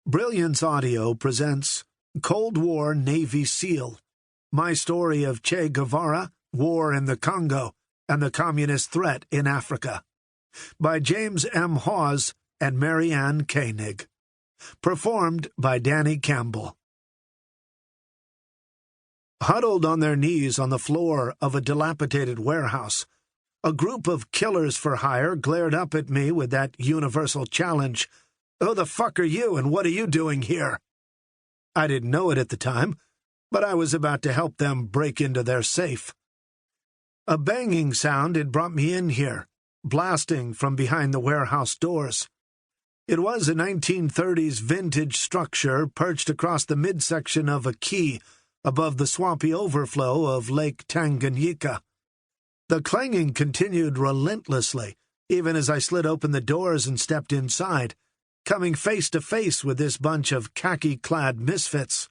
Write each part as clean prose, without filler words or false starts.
Brilliance Audio presents Cold War Navy SEAL, my story of Che Guevara, War in the Congo, and the Communist Threat in Africa, by James M. Hawes and Marianne Koenig. Performed by Danny Campbell. Huddled on their knees on the floor of a dilapidated warehouse, a group of killers for hire glared up at me with that universal challenge, "Who the fuck are you, and what are you doing here?" I didn't know it at the time, but I was about to help them break into their safe. A banging sound had brought me in here, blasting from behind the warehouse doors. It was a 1930s vintage structure perched across the midsection of a quay above the swampy overflow of Lake Tanganyika. The clanging continued relentlessly, even as I slid open the doors and stepped inside, coming face to face with this bunch of khaki-clad misfits.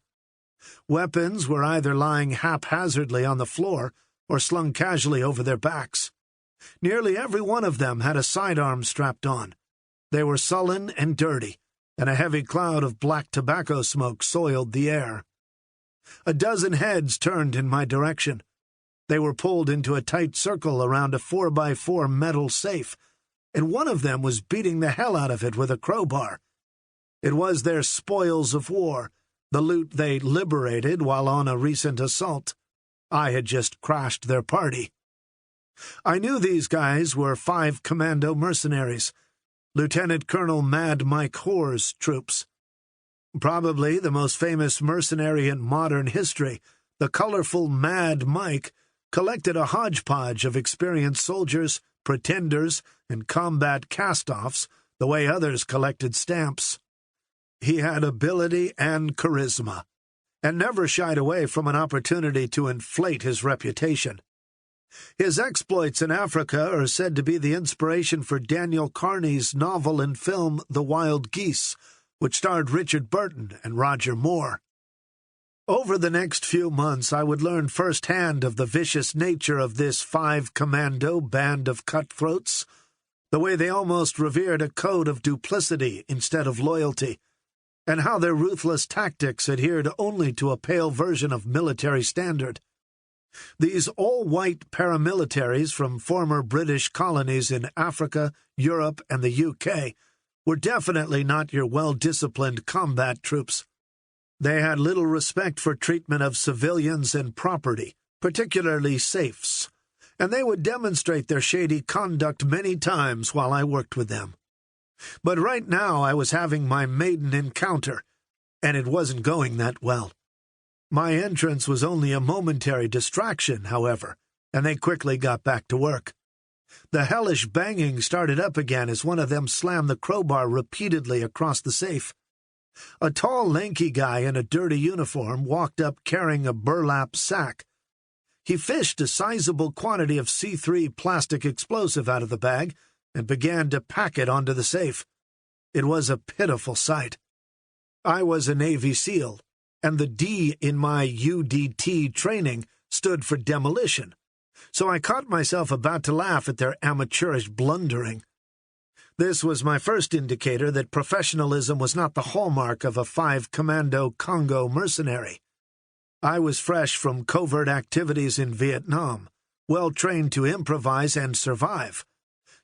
Weapons were either lying haphazardly on the floor or slung casually over their backs. Nearly every one of them had a sidearm strapped on. They were sullen and dirty, and a heavy cloud of black tobacco smoke soiled the air. A dozen heads turned in my direction. They were pulled into a tight circle around a 4x4 metal safe, and one of them was beating the hell out of it with a crowbar. It was their spoils of war, the loot they liberated while on a recent assault. I had just crashed their party. I knew these guys were 5 commando mercenaries, Lieutenant Colonel Mad Mike Hawes' troops. Probably the most famous mercenary in modern history, the colorful Mad Mike collected a hodgepodge of experienced soldiers, pretenders, and combat cast-offs the way others collected stamps. He had ability and charisma, and never shied away from an opportunity to inflate his reputation. His exploits in Africa are said to be the inspiration for Daniel Carney's novel and film The Wild Geese, which starred Richard Burton and Roger Moore. Over the next few months, I would learn firsthand of the vicious nature of this 5 commando band of cutthroats, the way they almost revered a code of duplicity instead of loyalty, and how their ruthless tactics adhered only to a pale version of military standard. These all-white paramilitaries from former British colonies in Africa, Europe, and the UK were definitely not your well-disciplined combat troops. They had little respect for treatment of civilians and property, particularly safes, and they would demonstrate their shady conduct many times while I worked with them. But right now I was having my maiden encounter, and it wasn't going that well. My entrance was only a momentary distraction, however, and they quickly got back to work. The hellish banging started up again as one of them slammed the crowbar repeatedly across the safe. A tall, lanky guy in a dirty uniform walked up carrying a burlap sack. He fished a sizable quantity of C3 plastic explosive out of the bag and began to pack it onto the safe. It was a pitiful sight. I was a Navy SEAL, and the D in my UDT training stood for demolition, so I caught myself about to laugh at their amateurish blundering. This was my first indicator that professionalism was not the hallmark of a 5 commando Congo mercenary. I was fresh from covert activities in Vietnam, well trained to improvise and survive,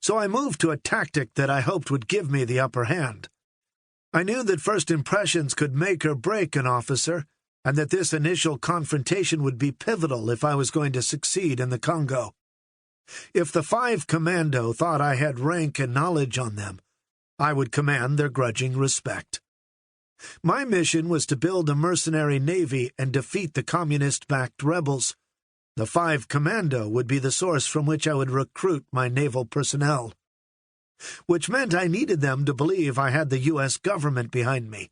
so I moved to a tactic that I hoped would give me the upper hand. I knew that first impressions could make or break an officer, and that this initial confrontation would be pivotal if I was going to succeed in the Congo. If the 5 commando thought I had rank and knowledge on them, I would command their grudging respect. My mission was to build a mercenary navy and defeat the communist-backed rebels. The 5 commando would be the source from which I would recruit my naval personnel, which meant I needed them to believe I had the U.S. government behind me.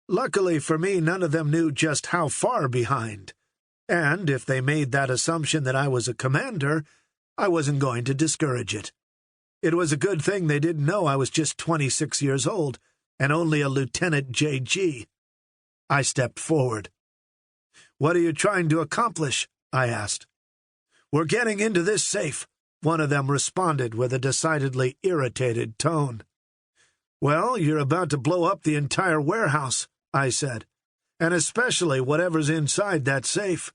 Luckily for me, none of them knew just how far behind, and if they made that assumption that I was a commander, I wasn't going to discourage it. It was a good thing they didn't know I was just 26 years old and only a Lieutenant JG. I stepped forward. "What are you trying to accomplish?" I asked. "We're getting into this safe," one of them responded with a decidedly irritated tone. Well, you're about to blow up the entire warehouse, I said, and especially whatever's inside that safe.